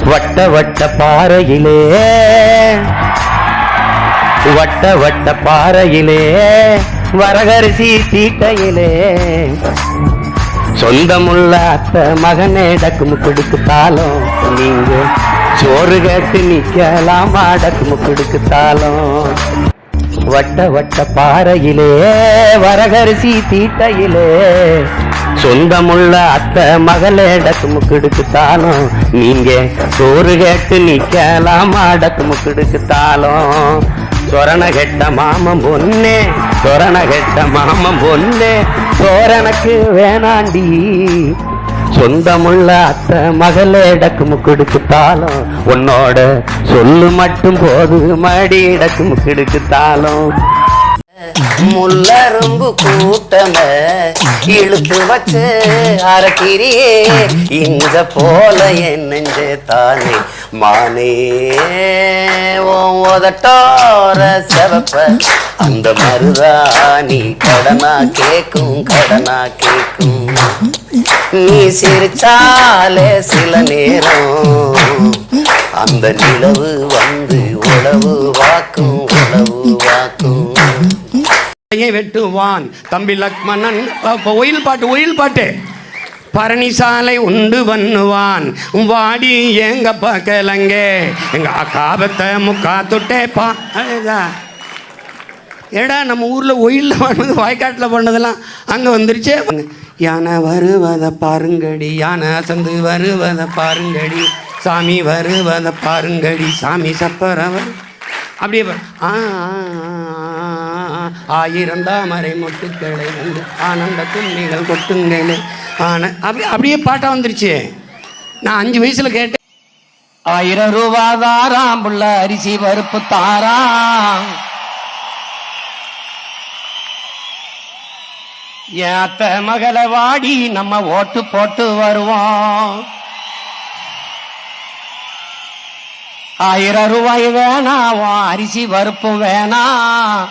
வட்ட வட்ட பாறையிலே வட்ட வட்ட பாறையிலே வரகரிசி தீட்டையிலே சொந்தமுள்ள அத்தை மகனே டக்குமு கொடுக்குத்தாலும் நீங்க சோறு கேட்டு நிக்கலாமா டக்குமு கொடுக்குத்தாலும் வட்ட வட்ட பாறையிலே வரகரிசி தீட்டையிலே சொந்தமுள்ள அத்தை மகளே டக்குமு கொடுக்குத்தாலும் நீங்க சோறு கேட்டு நிக்கலாமா டக்குமு கொடுக்குத்தாலும் சொரண கெட்ட மாமன் பொண்ணே சொரண கெட்ட மாமன் பொண்ணே சோரனுக்கு வேணாண்டி சொந்தமுள்ள அத்தை மகளே டக்குமு கொடுக்குத்தாலும் உன்னோட சொல்லு மட்டும் போது மடி டக்குமு கொடுக்குத்தாலும் முள்ளரும்பு கூட்டம இழுத்து வச்சு அரக்கிரியே இங்க போல என் நெஞ்சே தானே மானே ஓதட்டோர செவப்ப அந்த மருதாணி கடனா கேக்கும் கடனா கேக்கும் நீ சிரிச்சாலே சில நேரம் அந்த நிலவு வந்து உழவு வாக்கும் உழவு வாக்கும் வெட்டுவான் தம்பி லக்மணன் ஒயில் பாட்டு பரணிசாலை உண்டு பண்ணுவான் வாடி எங்க பக்கலங்க எங்க காபத்தை முக்கா தொட்டே ஏடா நம்ம ஊர்ல ஒயில்ல பண்ணது வாய்க்காட்டில் பண்ணதெல்லாம் அங்க வந்துருச்சு யானை வருவதை பாருங்கடி யானை அசந்து வருவதை பாருங்கடி சாமி வருவதை பாருங்கடி சாமி சப்பரவர் அப்படியே ஆயிரம் தாமரை மொட்டுக்களை வந்து ஆனந்த துண்ணிகள் கொட்டுங்களே அப்படியே பாட்டா வந்துருச்சு. நான் 5 வயசுல கேட்டேன். 1000 ரூபா தாராம் புள்ள அரிசி பருப்பு தாராம் ஏத்த மகள வாடி நம்ம ஓட்டு போட்டு வருவோம். 1000 ரூபாய் வேணாம் அரிசி பருப்பும் வேணாம்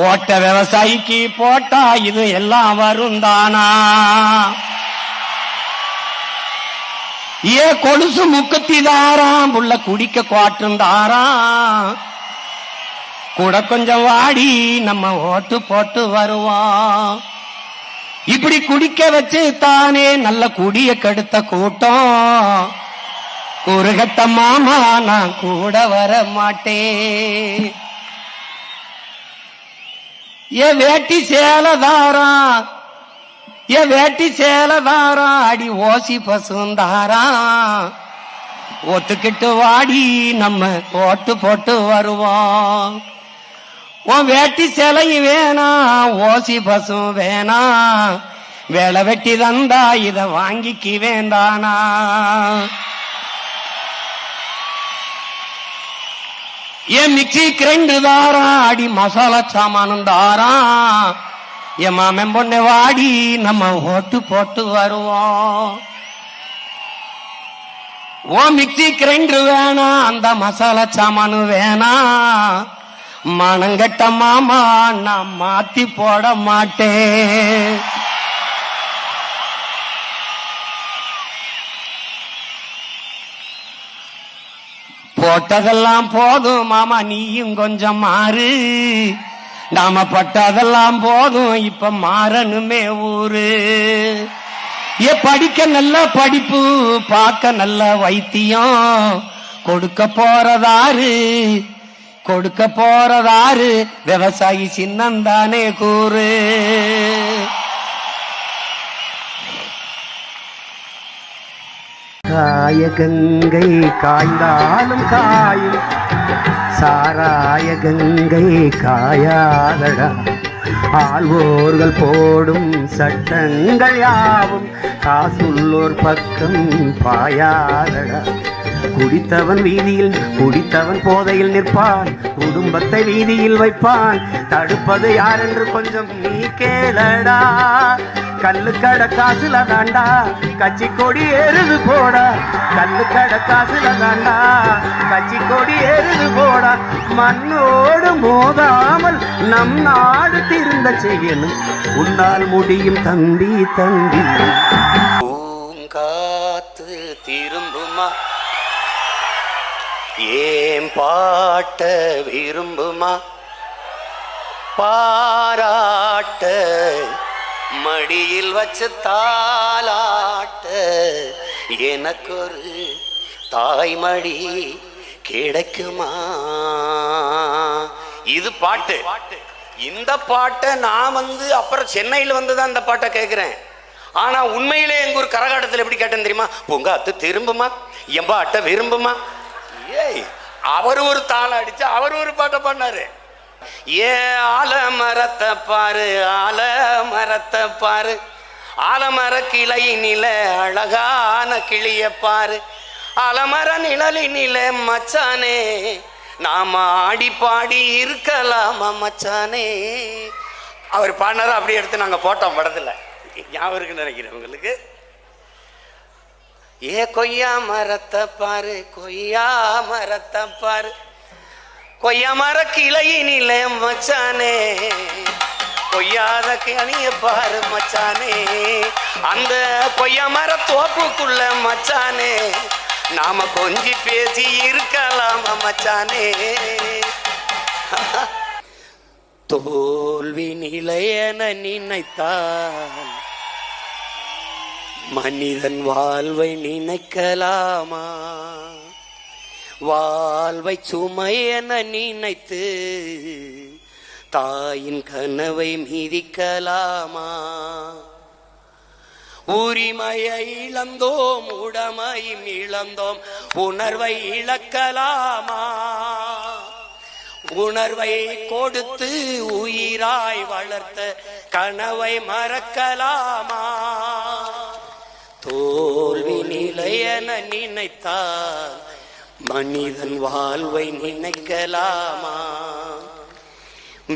ஓட்ட விவசாயிக்கு போட்டா இது எல்லாம் வரும் தானா. ஏ கொலுசு முக்குத்தி தாராம் புள்ள குடிக்க குவாட்டும் தாராம் கூட கொஞ்சம் வாடி நம்ம ஓட்டு போட்டு வருவோம். இப்படி குடிக்க வச்சு தானே நல்ல குடிய கெடுத்த கூட்டம் குறுகட்ட மாமா நான் கூட வர மாட்டேன். ஏ வேட்டி சேலதாரா ஏ வேட்டி சேலதாரா அடி ஓசி பசுந்தாரா ஒத்துக்கிட்டு வாடி நம்ம ஓட்டு போட்டு வருவோம். உன் வேட்டி சேலையும் வேணாம் ஓசி பசும் வேணாம் வேலை வெட்டி தந்தா இத வாங்கிக்கு வேண்டானா. ஏன் மிக்சி கிரைண்டு தாரா அடி மசாலா சாமானும் தாரா என் மாமன் பொண்ணு வாடி நம்ம ஓட்டு போட்டு வருவோம். ஓ மிக்சி கிரைண்டர் வேணாம் அந்த மசாலா சாமானு வேணாம் மனங்கட்ட மாமா நான் மாத்தி போட மாட்டேன். போட்டதெல்லாம் போதும் மாமா நீயும் கொஞ்சம் மாறு நாம பட்டதெல்லாம் போதும் இப்ப மாறணுமே ஊரு. ஏ படிக்க நல்ல படிப்பு பார்க்க நல்ல வைத்தியம் கொடுக்க போறதாரு விவசாயி சின்னந்தானே கூறு. காய கங்கை காய்ந்தாலும் காயும் சாராய கங்கை காயாதடா ஆள்வோர்கள் போடும் சட்டங்கள் யாவும் காசுள்ளோர் பக்கம் பாயாதடா. குடித்தவன் வீதியில் குடித்தவன் போதையில் நிற்பான் குடும்பத்தை வீதியில் வைப்பான் தடுப்பது யார் என்று கொஞ்சம் நீ கேளடா. கல்லு கட காசுல தாண்டா கட்சி கொடி ஏறுது போடா கல்லு கட காசுல தாண்டா கட்சி கொடி ஏறுது போடா. மண்ணோடு மோதாமல் நம் நாடு திருந்த செய்யணும் உன்னால் முடியும் தம்பி தம்பி. பூங்காத்து திரும்புமா, ஏன் பாட்ட விரும்புமா, பாராட்ட மடியில் வச்சு தாலாட்ட எனக்கு ஒரு தாய்மடி கிடைக்குமா. இது பாட்டு. இந்த பாட்டை நான் அப்புறம் சென்னையில் தான் இந்த பாட்டை கேட்குறேன். ஆனா உண்மையிலே எங்க ஊர் கரகாட்டத்தில் எப்படி கேட்டேன் தெரியுமா? பொங்க அத்து திரும்புமா, எம்பாட்ட விரும்புமா. ஏய், அவர் ஒரு தாளம் அடிச்சு அவர் ஒரு பாட்டை பாடினாரு. ஏ ஆலமரத்தை பாரு, ஆலமரத்தை பாரு, ஆலமர கிளையினில அழகான கிளிய பாரு, ஆலமர நிழலினில மச்சானே நாம ஆடி பாடி இருக்கலாமா மச்சானே. அவர் பாடினாரு. அப்படி எடுத்து நாங்க போட்டோம் படத்துல. ஞாபகம் இருக்குன்னு நினைக்கிறேன் உங்களுக்கு. ஏ கொய்யா மரத்தை பாரு, கொய்யா மரத்தை பாரு, கொய்யா மர கிளையினில மச்சானே கொய்யாத கனிய பாரு மச்சானே, அந்த கொய்யா மர தோப்புக்குள்ள மச்சானே நாம கொஞ்சி பேசி இருக்கலாமா மச்சானே. தோல்வி நிலையென நினைத்தான் மனிதன் வாழ்வை நினைக்கலாமா, வாழ்வை சுமை என நினைத்து தாயின் கனவை மிதிக்கலாமா. உரிமையை இழந்தோம், உடமையும் இழந்தோம், உணர்வை இழக்கலாமா, உணர்வை கொடுத்து உயிராய் வளர்த்த கனவை மறக்கலாமா. தோல்வி நிலையென நினைத்தால் மனிதன் வாழ்வை நினைக்கலாமா.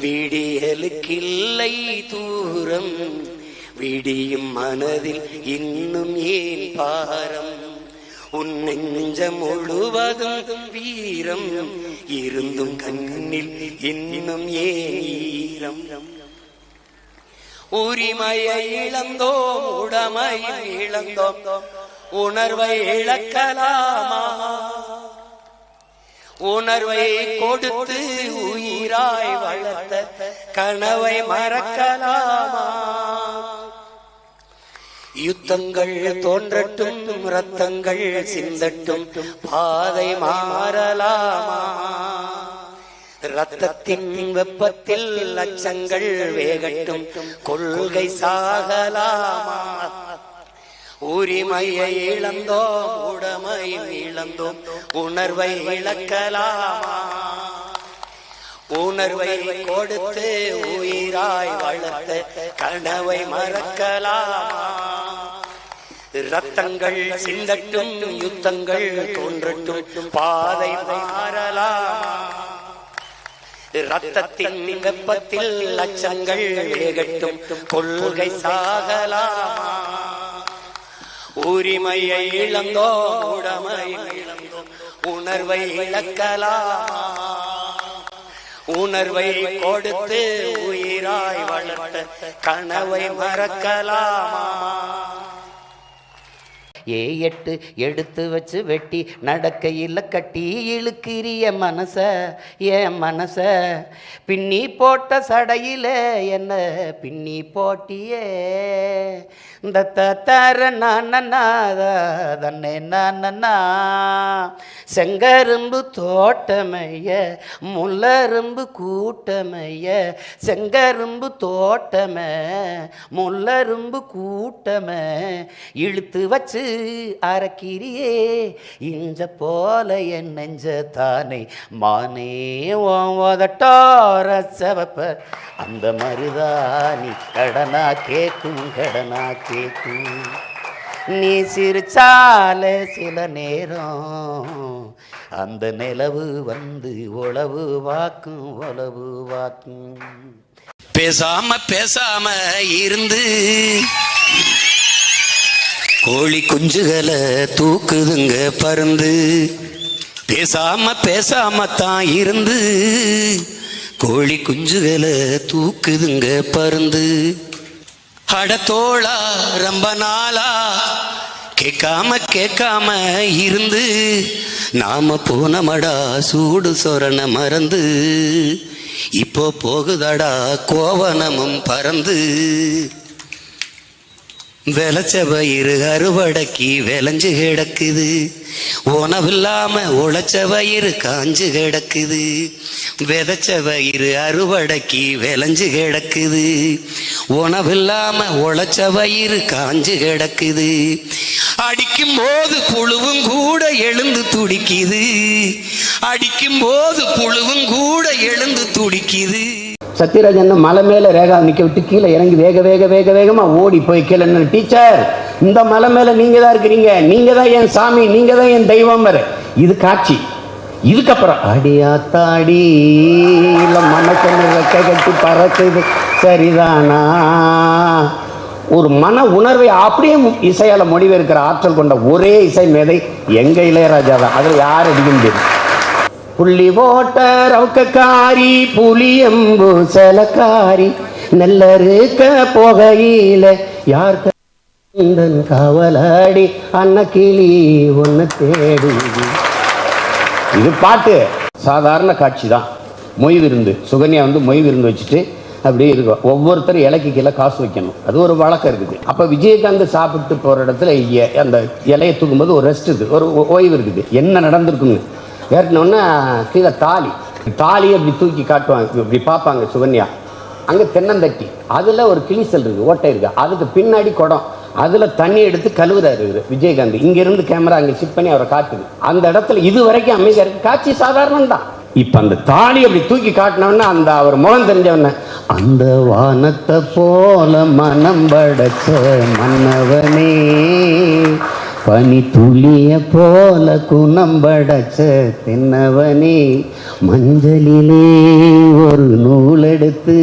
விடியலுக்கில்லை தூரம், விடியும் மனதில் இன்னும் ஏன் பாரம், உன் நெஞ்சம் முழுவதும் வீரம் இருந்தும் கண்ணில் இன்னும் ஏன் ஈரம். உரிமையை இழந்தோம், உடமையை இழந்தோம், உணர்வை இழக்கலாமா, உணர்வை கொடுத்து உயிராய் வளர்த்த கனவை மறக்கலாமா. யுத்தங்கள் தோன்றட்டும், ரத்தங்கள் சிந்தட்டும், பாதை மாறலாமா. ரத்தத்தின் வெப்பத்தில் லட்சங்கள் வேகட்டும், கொள்கை சாகலாமா. உரிமையை இழந்தோம், உடமையும் இழந்தோம், உணர்வை இழக்கலாமா, உணர்வை கொடுத்து உயிராய் வளர்த்த கனவை மறக்கலாமா. ரத்தங்கள் சிந்தட்டும், யுத்தங்கள் தோன்றட்டும், பாதை மாறலாமா. ரத்தத்தின் வெப்பத்தில் லட்சங்கள் வேகட்டும், கொள்கை சாகலாமா. உரிமையை இழந்தோம், உடமையை இழந்தோம், உணர்வை இழக்கலாமா. உணர்வை கொடுத்து உயிராய் வளர்த்த கனவை மறக்கலாமா. ஏ8 எடுத்து வச்சு வெட்டி நடக்கையில் கட்டி இழுக்கிறிய மனச, என் மனச பின்னி போட்ட சடையில என்ன பின்னி போட்டியே. இந்த தர தன்னை நானா செங்கரும்பு தோட்டமைய முள்ளரும்பு கூட்டமைய, செங்கரும்பு தோட்டம முள்ளரும்பு கூட்டம இழுத்து வச்சு அரைக்கிறியே. இஞ்ச போல என் நெஞ்ச தானே மானே ஓதட்டோர செவப்ப அந்த மருதாணி கடனா கேக்கும், கடனா கேக்கும். நீ சிரிச்சால சில நேரம் அந்த நிலவு வந்து உளவு வாக்கும், உளவு வாக்கும். பேசாம பேசாம இருந்து கோழி குஞ்சுகளை தூக்குதுங்க பருந்து. பேசாம பேசாம தான் இருந்து கோழி குஞ்சுகளை தூக்குதுங்க பருந்து. அடத்தோளா ரொம்ப நாளா கேட்காம கேட்காம இருந்து நாம போனமடா சூடு சொரண மறந்து இப்போ போகுதடா கோவனமும் பறந்து விளைச்ச பயிறு அறுவடைக்கு விளைஞ்சு கிடக்குது உணவில்லாம உழைச்ச பயிறு காஞ்சு கிடக்குது விதைச்ச பயிறு அறுவடைக்கு விளைஞ்சு கிடக்குது உணவில்லாம உழைச்ச பயிறு காஞ்சு கிடக்குது அடிக்கும் போது புழுவும் கூட எழுந்து துடிக்குது அடிக்கும் போது புழுவும் கூட எழுந்து துடிக்குது. சத்யராஜன் மலை மேலே ரேகா நிற்க விட்டு கீழே இறங்கி வேகமாக ஓடி போய் கீழே டீச்சர் இந்த மலை மேலே நீங்கள் தான் இருக்கிறீங்க, நீங்கள் தான் என் சாமி, நீங்கள் தான் என் தெய்வம் வர. இது காட்சி. இதுக்கப்புறம் அடியாத்தாடி இல்லை மனக்கண்ணு ரெக்கை கட்டி பறக்குது சரிதானா, ஒரு மன உணர்வை அப்படியே இசையால் மொழிபெயர்க்கிற ஆற்றல் கொண்ட ஒரே இசை மேதை எங்கள் இளையராஜா தான். அதில் யார் அடிக்க முடியாது. புள்ளி போட்ட ரவுக்காரி புளியம்பு செலக்காரி நல்லருக்க போகையில யார் காவலாடி அன்னக்கிளி ஒன்று தேடி. இது பாட்டு சாதாரண காட்சி தான். மொய் விருந்து சுகன்யா மொய் விருந்து வச்சுட்டு அப்படியே இருக்கும். ஒவ்வொருத்தரும் இலைக்கு கீழே காசு வைக்கணும், அது ஒரு வழக்கம் இருக்குது. அப்போ விஜயகாந்த் சாப்பிட்டு போகிற இடத்துல அந்த இலையை தூக்கும்போது ஒரு ரெஸ்ட் இருக்குது, ஒரு ஓய்வு இருக்குது. என்ன நடந்திருக்குன்னு ஏறினோன்னா கீழே தாலி அப்படி தூக்கி காட்டுவாங்க, இப்படி பார்ப்பாங்க சுகன்யா. அங்கே தென்னந்தட்டி, அதில் ஒரு கிளிசல் இருக்குது, ஓட்டை இருக்குது, அதுக்கு பின்னாடி குடம், அதில் தண்ணி எடுத்து கழுவுறாரு விஜயகாந்த். இங்கேருந்து கேமரா அங்கே ஷிஃப்ட் பண்ணி அவரை காட்டுது. அந்த இடத்துல இது வரைக்கும் அமைதியாக இருக்குது, காட்சி சாதாரணம் தான். இப்போ அந்த தாலி அப்படி தூக்கி காட்டினோன்னா அந்த அவர் முகம் தெரிஞ்சவன அந்த வானத்தை போல மனம் படைச்ச மன்னவனே பனி துளிய போல குணம் படைச்ச தென்னவனே மஞ்சளிலே ஒரு நூல் எடுத்து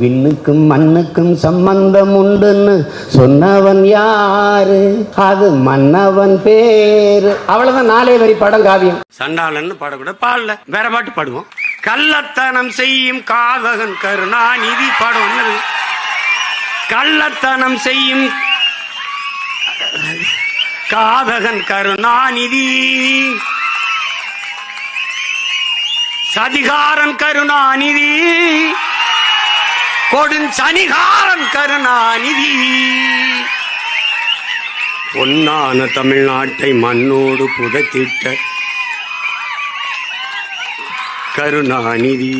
விண்ணுக்கும் மண்ணுக்கும் சம்பந்தம் உண்டுன்னு சொன்னவன் யாரு, அது மன்னவன் பேரு. அவ்வளவுதான். 4 வரி படம் காவியம். சண்டாளன்னு பாடக்கூட பாடல, வேற பாட்டு பாடுவோம். கள்ளத்தனம் செய்யும் காதகன் கருணாநிதி பாடம். கள்ளத்தனம் செய்யும் காதகன் கருணாநிதி, சதிகாரன் கருணாநிதி, கொடுஞ்சனிகாரன் கருணாநிதி. பொன்னான தமிழ்நாட்டை மண்ணோடு புதைத்திட்ட கருணாநிதி,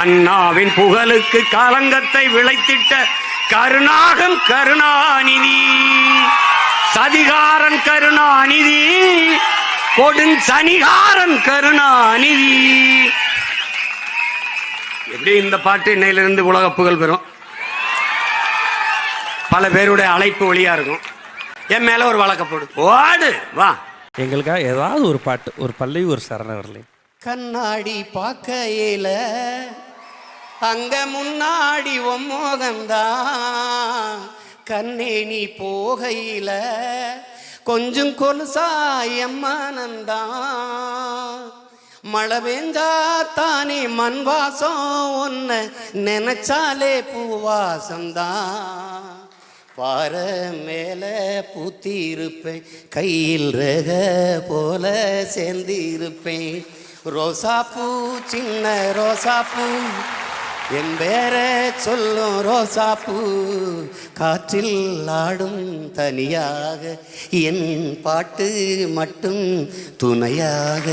அண்ணாவின் புகழுக்கு களங்கத்தை விளைத்திட்ட கருணாகன் கருணாநிதி, சதிகாரன் கருணாநிதி, கொடுஞ்சனிகாரன் கருணாநிதி. எப்படி இந்த பாட்டு இன்னையிலிருந்து உலக புகழ் பெறும். பல பேருடைய அழைப்பு ஒளியா இருக்கும். என் மேல ஒரு வழக்க போடு, ஓடு வா. எங்களுக்காக ஏதாவது ஒரு பாட்டு, ஒரு பல்லவி, ஒரு சரண வரலை. கண்ணாடி பார்க்கையில அங்க முன்னாடி மோகந்தான், கண்ணே நீ போகையில கொஞ்சம் கொலுசாயம்மானந்தான், மழை பெஞ்சா தானே மண் வாசம் ஒன்ன நினைச்சாலே பூவாசம்தான், பாறை மேல பூத்தி இருப்பேன் கையில் ரக போல சேர்ந்து இருப்பேன், ரோசாப்பூ சின்ன ரோசாப்பூ என் பேர சொல்லும் ரோசாப்பூ, காற்றில் ஆடும் தனியாக என் பாட்டு மட்டும் துணையாக.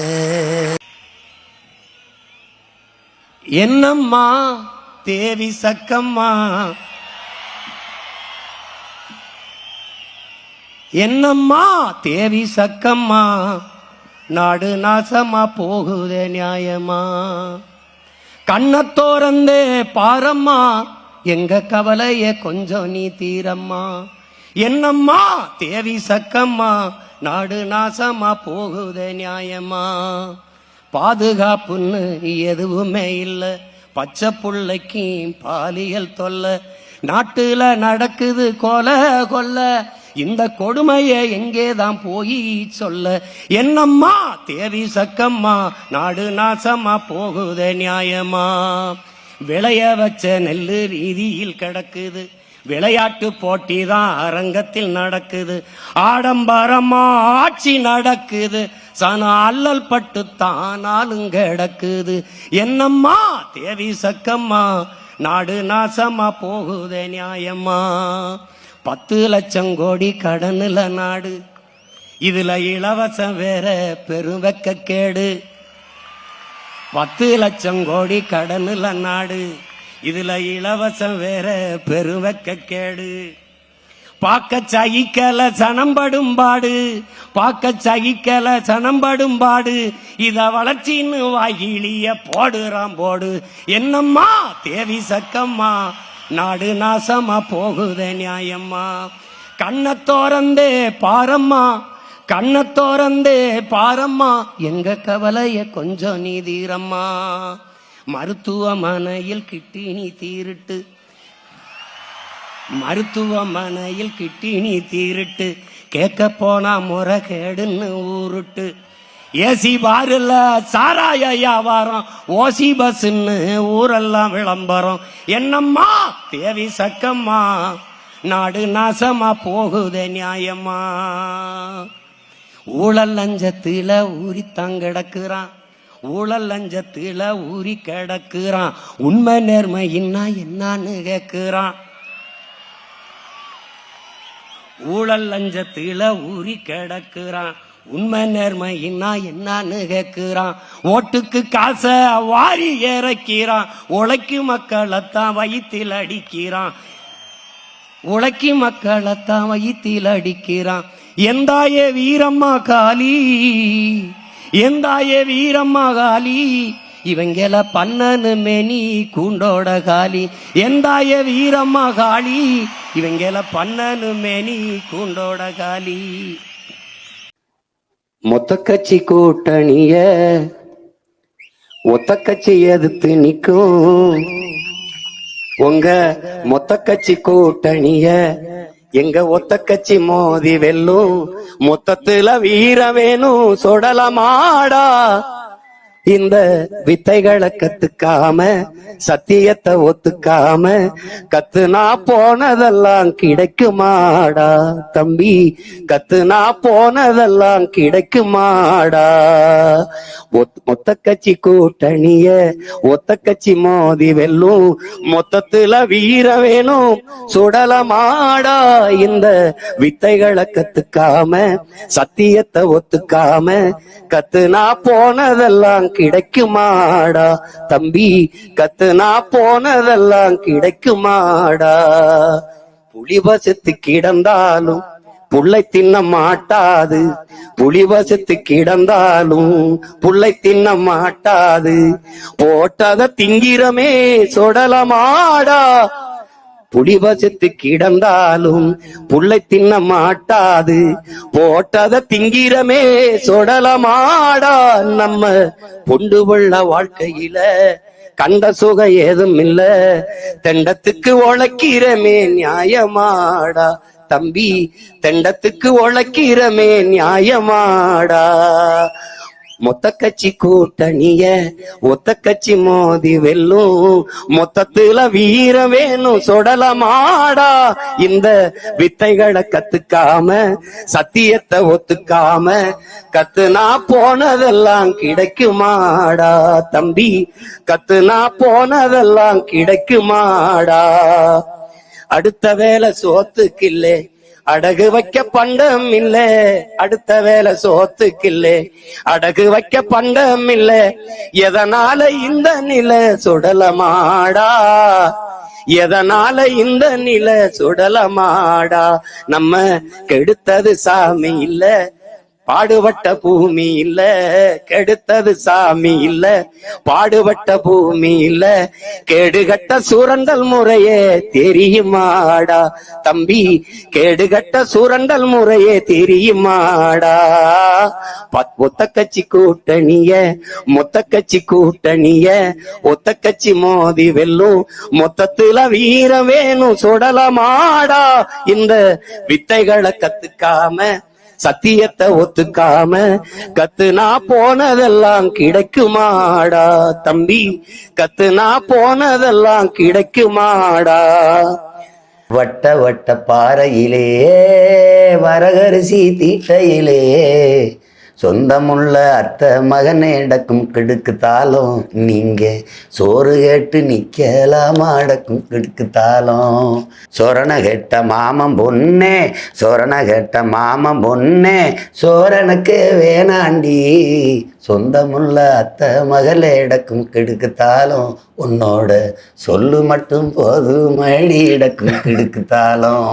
என்னம்மா தேவி சக்கம்மா, என்னம்மா தேவி சக்கம்மா, நாடு நாசமா போகுதே நியாயமா, கண்ணத்தோரந்தே பாரம்மா எங்க கவலைய கொஞ்சம் நீ தீரம்மா, என்னம்மா தேவி சக்கம்மா, நாடு நாசமா போகுதே நியாயமா, பாதுகாப்புன்னு எதுவுமே இல்லை, பச்சை புள்ளைக்கு பாலியல் தொல்லை, நாட்டுல நடக்குது கொலை கொல்ல, இந்த கொடுமைய எங்கேதான் போய் சொல்ல, என்னம்மா தேவி சக்கம்மா, நாடு நாசமா போகுத நியாயமா, விளைய வச்ச நெல்லு ரீதியில் கிடக்குது, விளையாட்டு போட்டி தான் அரங்கத்தில் நடக்குது, ஆடம்பரமா ஆட்சி நடக்குது, சன அல்லல் பட்டு தானாலும் கிடக்குது. என்னம்மா தேவி சக்கம்மா, நாடு நாசமா போகுதே நியாயம்மா. 10 லட்சம் கோடி கடனுல நாடு, இதுல இலவசம் வேற பெருவெக்க கேடு. 10 லட்சம் கோடி கடனுல நாடு, இதுல இலவசம் வேற பெருவெக்க கேடு. பாக்க சகிக்கல சனம்படும் பாடு, பாக்க சகிக்கல சனம்படும் பாடு, இத வளர்ச்சின்னு வாயிலிய போடுறான் போடு. என்னம்மா தேவி சக்கம்மா, நாடு நாசமா போகுதே நியாயம்மா. கண்ணை தோறந்தே பாரம்மா, கண்ணை தோறந்தே பாரம்மா, எங்க கவலைய கொஞ்சம் நீ தீரம்மா. மருத்துவமனையில் கிட்டினி தீருட்டு, மருத்துவமனையில் கிட்டினி தீருட்டு, கேட்க போனா முறைகேடுன்னு ஊருட்டு. ஏசி பாருல சாராய வியாபாரம், ஓசி பஸ்ன்னு ஊரெல்லாம் விளம்பரம். என்னம்மா தேவி சக்கம்மா, நாடு நாசமா போகுதே நியாயம்மா. ஊழல் லஞ்சத்தில ஊறித்தான் கிடக்குறான், ஊழல் லஞ்சத்தில ஊறி கிடக்குறான், உண்மை நேர்மையின்னா என்னான்னு கேட்கிறான். ஊழல் லஞ்சத்தில ஊறி கிடக்குறான், உண்மை நேர்மையின்னா என்னான்னு கேட்கிறான். ஓட்டுக்கு காசை வாரி இறக்கிறான், உழைக்கு மக்களைத்தான் வயிற்றில் அடிக்கிறான், உழைக்கு மக்களைத்தான் வயிற்றில் அடிக்கிறான். எந்தாயே வீரம்மா காளி, எந்தாயே வீரம்மா காளி, இவங்கள பண்ணனு மேனி கூண்டோட காலி. எந்தாய வீரம்மா காளி, இவங்கள பண்ணனு மேனி கூண்டோட காலி. மொத்த கட்சி கூட்டணிய ஒத்த கட்சி எதிர்த்து நிக்கும், உங்க மொத்த கட்சி கூட்டணிய எங்க ஒத்த கட்சி மோதி வெல்லும். மொத்தத்துல வீர வேணும் சொடலமாடா, இந்த வித்தைகளை கத்துக்காம சத்தியத்தை ஒத்துக்காம கத்துனா போனதெல்லாம் கிடைக்குமாடா தம்பி, கத்துனா போனதெல்லாம் கிடைக்குமாடா. மொத்த கட்சி கூட்டணிய ஒத்த கட்சி மோதி வெல்லும், மொத்தத்துல வீர வேணும் சுடலமாடா, இந்த வித்தைகளை கத்துக்காம சத்தியத்தை ஒத்துக்காம கத்துனா போனதெல்லாம் கிடைக்குமாடா தம்பி, கத்துனா போனதெல்லாம் கிடைக்குமாடா. புலி வசத்து கிடந்தாலும் புள்ளை தின்ன மாட்டாது, புலி வசத்து கிடந்தாலும் புள்ளை தின்ன மாட்டாது, போட்டத திங்கிறமே சொடலமாடா. புலி வசத்து கிடந்தாலும் புள்ளை தின்ன மாட்டாது, போட்டத திங்கிறமே சொடலமாடா. நம்ம பொண்டு உள்ள வாழ்க்கையில கண்ட சுகம் ஏதும் இல்ல, தெண்டத்துக்கு உழைக்கிறமே நியாயமாடா தம்பி, தெண்டத்துக்கு உழைக்கிறமே நியாயமாடா. மொத்த கட்சி கூட்டணிய ஒத்த கட்சி மோதி வெல்லும், மொத்தத்துல வீர வேணும் சொடலமாடா, இந்த வித்தைகளை கத்துக்காம சத்தியத்தை ஒத்துக்காம கத்துனா போனதெல்லாம் கிடைக்குமாடா தம்பி, கத்துனா போனதெல்லாம் கிடைக்குமாடா. அடுத்த வேலை சோத்துக்கில்லே அடகு வைக்க பண்டம் இல்ல, அடுத்த வேலை சோத்துக்கில்லே அடகு வைக்க பண்டம் இல்ல, எதனால இந்த நிலை சுடலமாடா, எதனால இந்த நிலை சுடலமாடா. நம்ம கெடுத்தது சாமி இல்ல, பாடுபட்ட பூமி இல்ல, கெடுத்தது சாமி இல்ல, பாடுபட்ட பூமி இல்ல, கேடுகட்ட சுரண்டல் முறையே தெரியுமாடா தம்பி, கேடுகட்ட சுரண்டல் முறையே தெரியுமாடா. ஒத்த கட்சி கூட்டணிய மொத்த கட்சி கூட்டணிய ஒத்த கட்சி மோதி வெல்லும், மொத்தத்துல வீர வேணும் சுடலமாடா, இந்த வித்தைகளை கத்துக்காம சத்தியத்தை ஒத்துக்காம கத்துனா போனதெல்லாம் கிடைக்குமாடா தம்பி, கத்துனா போனதெல்லாம் கிடைக்குமாடா. வட்ட வட்ட பாறையிலே வரகரிசி தீட்டையிலே சொந்தமுள்ள அத்தை மகனே டக்கும் கிடுக்குத்தாலும் நீங்க சோறு கேட்டு நிக்கலாமா அடக்கும் கிடுக்குத்தாலும் சொரண கெட்ட மாமன் பொண்ணே சொரண கெட்ட மாமன் பொண்ணே சோரனுக்கு வேணாண்டி சொந்தமுள்ள அத்தை மகளே டக்கும் கிடுக்குத்தாலும் உன்னோட சொல்லு மட்டும் போதும் மடி டக்கும் கிடுக்குத்தாலும்